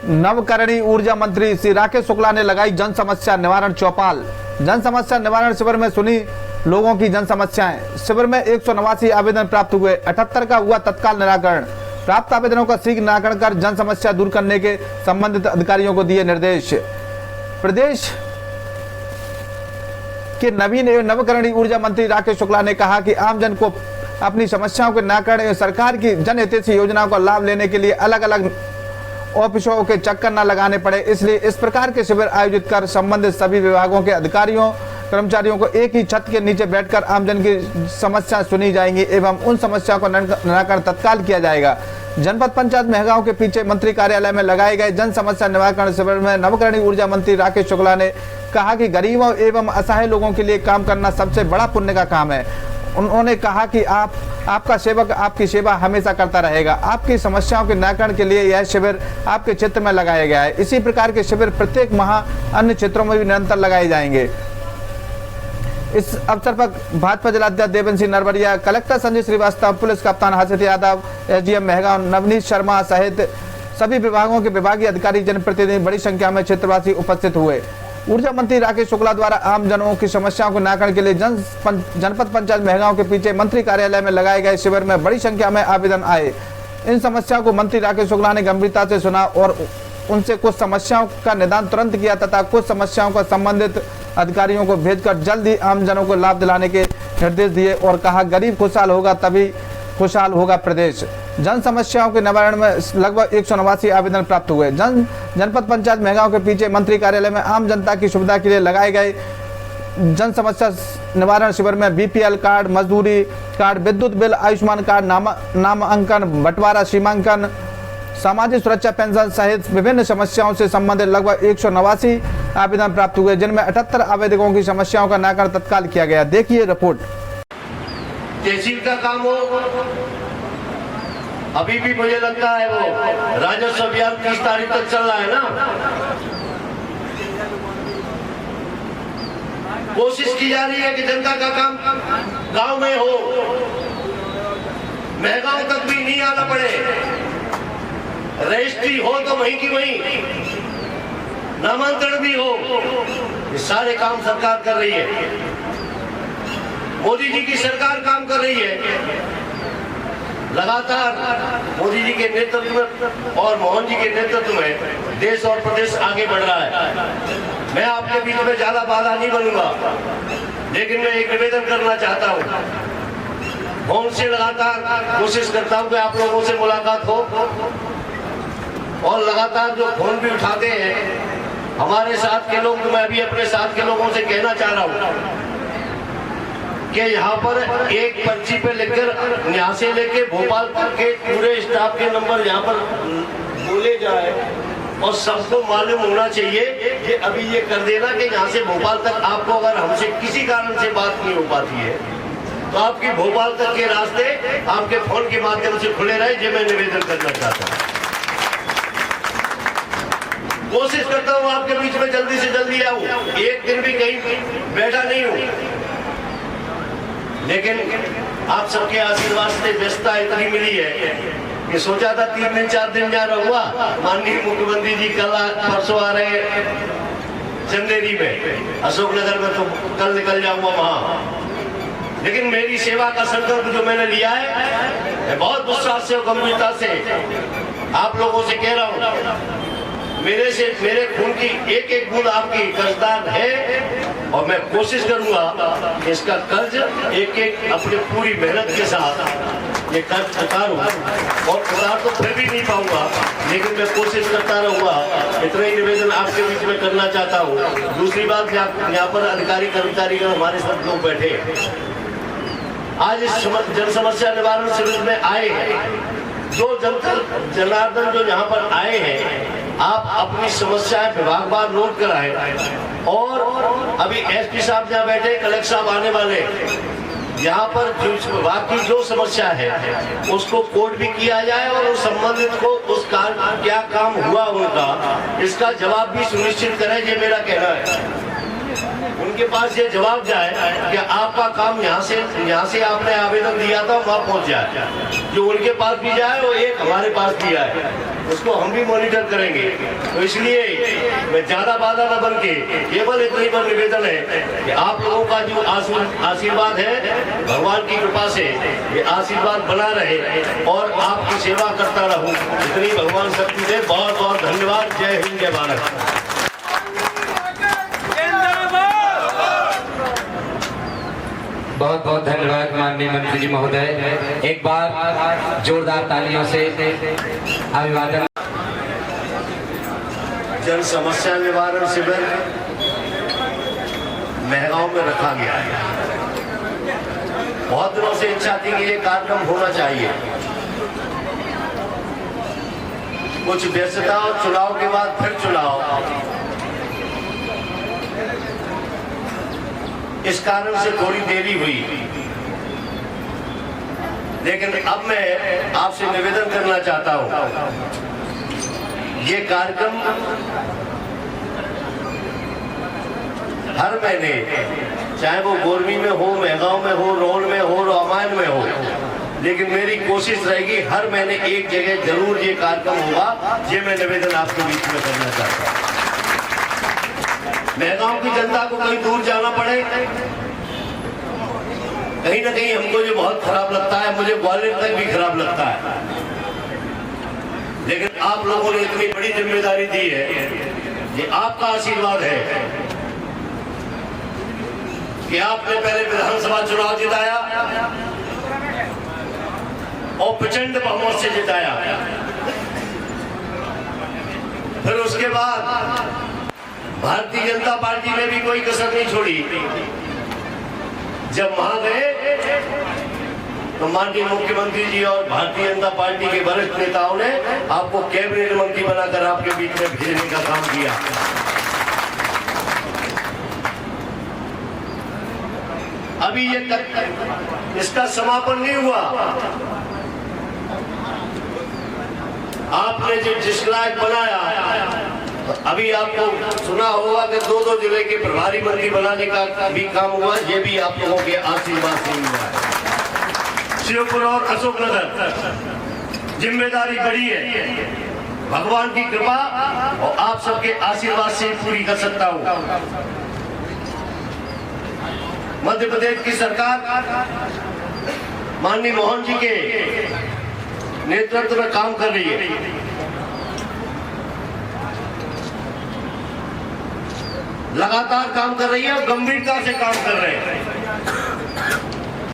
नवकरणीय ऊर्जा मंत्री श्री राकेश शुक्ला ने लगाई जन समस्या निवारण चौपाल। जन समस्या निवारण शिविर में सुनी लोगों की जन समस्याएं। शिविर में 189 आवेदन प्राप्त हुए, 78 का हुआ तत्काल निराकरण। प्राप्त आवेदनों का शीघ्र निराकरण कर जन समस्या दूर करने के संबंधित अधिकारियों को दिए निर्देश। प्रदेश के नवीन एवं नवकरणीय ऊर्जा मंत्री राकेश शुक्ला ने कहा कि आमजन को अपनी समस्याओं के निराकरण एवं सरकार की जनहितैषी योजनाओं का लाभ लेने के लिए अलग अलग ऑफिसों के चक्कर न लगाने पड़े, इसलिए इस प्रकार के शिविर आयोजित कर संबंधित सभी विभागों के अधिकारियों कर्मचारियों को एक ही छत के नीचे बैठकर आमजन की समस्या सुनी जाएंगी एवं उन समस्याओं का निराकरण तत्काल किया जाएगा। जनपद पंचायत मेहगांव के पीछे मंत्री कार्यालय में लगाए गए जन समस्या निवारण शिविर में नवकरणीय ऊर्जा मंत्री राकेश शुक्ला ने कहा कि गरीबों एवं असहाय लोगों के लिए काम करना सबसे बड़ा पुण्य का काम है। उन्होंने कहा कि आपका सेवक आपकी सेवा हमेशा करता रहेगा। आपकी समस्याओं के निराकरण के लिए यह शिविर आपके क्षेत्र में लगाया गया है। इसी प्रकार के शिविर प्रत्येक माह अन्य क्षेत्रों में भी निरंतर लगाए जाएंगे। इस अवसर पर भाजपा जिलाध्यक्ष देवेंद्र सिंह नरवरिया, कलेक्टर संजय श्रीवास्तव, पुलिस कप्तान हर्षित यादव, एसडीएम मेहगांव नवनीत शर्मा सहित सभी विभागों के विभागीय अधिकारी, जनप्रतिनिधि बड़ी संख्या में क्षेत्रवासी उपस्थित हुए। ऊर्जा मंत्री राकेश शुक्ला द्वारा आम जनों की समस्याओं को निराकरण के लिए जनपद पंचायत मेहगांव के पीछे मंत्री कार्यालय में लगाए गए शिविर में बड़ी संख्या में आवेदन आए। इन समस्याओं को मंत्री राकेश शुक्ला ने गंभीरता से सुना और उनसे कुछ समस्याओं का निदान तुरंत किया तथा कुछ समस्याओं का संबंधित अधिकारियों को भेजकर जल्द ही आम जनों को लाभ दिलाने के निर्देश दिए और कहा, गरीब खुशहाल होगा तभी खुशहाल होगा प्रदेश। जन समस्याओं के निवारण में लगभग 189 आवेदन प्राप्त हुए। जनपद पंचायत मेहगांव के पीछे मंत्री कार्यालय में आम जनता की सुविधा के लिए लगाए गए जन समस्या निवारण शिविर में बीपीएल कार्ड, मजदूरी कार्ड, विद्युत बिल, आयुष्मान कार्ड, नामांकन, बंटवारा, सीमांकन, सामाजिक सुरक्षा पेंशन सहित विभिन्न समस्याओं से संबंधित लगभग 189 आवेदन प्राप्त हुए, जिनमें 78 आवेदकों की समस्याओं का निराकरण तत्काल किया गया। देखिए रिपोर्ट। तहसील का काम हो, अभी भी मुझे लगता है वो राजस्व अभियान 30 तारीख तक चल रहा है ना। कोशिश की जा रही है कि जनता का काम गांव में हो, मेहगांव तक भी नहीं आना पड़े। रजिस्ट्री हो तो वहीं की वहीं, नामांतरण भी हो, ये सारे काम सरकार कर रही है। मोदी जी की सरकार काम कर रही है लगातार। मोदी जी के नेतृत्व में और मोहन जी के नेतृत्व में देश और प्रदेश आगे बढ़ रहा है। मैं आपके बीच में ज्यादा बाधा नहीं बनूंगा, लेकिन मैं एक निवेदन करना चाहता हूँ। फोन से लगातार कोशिश करता हूँ कि आप लोगों से मुलाकात हो और लगातार जो फोन भी उठाते हैं हमारे साथ के लोग, तो मैं अभी अपने साथ के लोगों से कहना चाह रहा हूँ कि यहाँ पर एक पर्ची पे लिखकर यहाँ से लेके भोपाल तक के पूरे स्टाफ के नंबर यहाँ पर बोले जाए और सबको मालूम होना चाहिए कि अभी ये कर देना कि यहाँ से भोपाल तक आपको अगर हमसे किसी कारण से बात नहीं हो पाती है तो आपकी भोपाल तक के रास्ते आपके फोन के माध्यम से खुले रहे। ये मैं निवेदन करना चाहता हूँ। कोशिश करता हूँ आपके बीच में जल्दी से जल्दी आऊँ, एक दिन भी कहीं बैठा नहीं हूँ, लेकिन आप सबके आशीर्वाद से व्यस्तता इतनी मिली है कि सोचा था 3 दिन 4 दिन जा रहूंगा। माननीय मुख्यमंत्री जी कल परसों आ रहे चंदेरी में, अशोकनगर में, तो कल निकल जाऊंगा वहां। लेकिन मेरी सेवा का संकल्प जो मैंने लिया है बहुत विश्वास से और गंभीरता से आप लोगों से कह रहा हूँ। मेरे खून की एक एक बूंद आपकी कर्जदार है और मैं कोशिश करूंगा कि इसका कर्ज एक एक अपनी पूरी मेहनत के साथ ये कर्ज उतारूं। और उतार तो फिर भी नहीं पाऊंगा, लेकिन मैं कोशिश करता रहूंगा। इतना ही निवेदन आपके बीच में करना चाहता हूँ। दूसरी बात, यहाँ पर अधिकारी कर्मचारी हमारे साथ लोग बैठे आज इस जन समस्या निवारण शिविर में आए हैं। जो जनार्दन जो यहाँ पर आए हैं, आप अपनी समस्याएं विभागवार नोट कराएं और अभी एसपी साहब यहाँ बैठे, कलेक्टर साहब आने वाले, यहाँ पर जो विभाग की जो समस्या है उसको कोड भी किया जाए और उस संबंधित को उस क्या काम हुआ उनका इसका जवाब भी सुनिश्चित करें। ये मेरा कहना है। उनके पास ये जवाब जाए कि आपका काम यहाँ से आपने आवेदन दिया था वहाँ पहुँच जाए, जो उनके पास भी जाए वो एक हमारे पास भी आए, उसको हम भी मॉनिटर करेंगे। तो इसलिए मैं ज्यादा बाधा न बन के केवल इतनी बार निवेदन है कि आप लोगों का जो आशीर्वाद है भगवान की कृपा से ये आशीर्वाद बना रहे और आपकी सेवा करता रहूं, इतनी भगवान शक्ति दे। बहुत बहुत धन्यवाद। जय हिंद, जय भारत। बहुत बहुत धन्यवाद माननीय मंत्री जी महोदय। एक बार जोरदार तालियों से अभिवादन। जन समस्या निवारण शिविर महगांव में रखा गया है। बहुत दिनों से इच्छा थी कि ये कार्यक्रम होना चाहिए। कुछ व्यस्तता और चुनाव के बाद फिर चुनाव, इस कारण से थोड़ी देरी हुई, लेकिन अब मैं आपसे निवेदन करना चाहता हूं, ये कार्यक्रम हर महीने, चाहे वो गोरमी में हो, महगांव में हो, रोहन में हो, रामायण में हो, लेकिन मेरी कोशिश रहेगी हर महीने एक जगह जरूर ये कार्यक्रम होगा। ये मैं निवेदन आपके बीच में करना चाहता हूं। महगांव की जनता को कहीं दूर जाना पड़े, कहीं ना कहीं हमको ये बहुत खराब लगता है, मुझे ग्वालियर तक भी खराब लगता है, लेकिन आप लोगों ने इतनी बड़ी जिम्मेदारी दी है, ये आपका आशीर्वाद है कि आपने पहले विधानसभा चुनाव जिताया और प्रचंड बहुमत से जिताया, फिर उसके बाद भारतीय जनता पार्टी ने भी कोई कसर नहीं छोड़ी। जब वहां गए तो माननीय मुख्यमंत्री जी और भारतीय जनता पार्टी के वरिष्ठ नेताओं ने आपको कैबिनेट मंत्री बनाकर आपके बीच में भेजने का काम किया। अभी ये इसका समापन नहीं हुआ। आपने जो जिस लायक बनाया, अभी आपको सुना होगा कि 2-2 जिले के प्रभारी मंत्री बनाने का भी काम हुआ। ये भी आप लोगों के आशीर्वाद से हुआ है। शिवपुर और अशोकनगर जिम्मेदारी बड़ी है, भगवान की कृपा और आप सबके आशीर्वाद से पूरी कर सकता हूँ। मध्य प्रदेश की सरकार माननीय मोहन जी के नेतृत्व में काम कर रही है। लगातार काम कर रही है और गंभीरता से काम कर रहे हैं।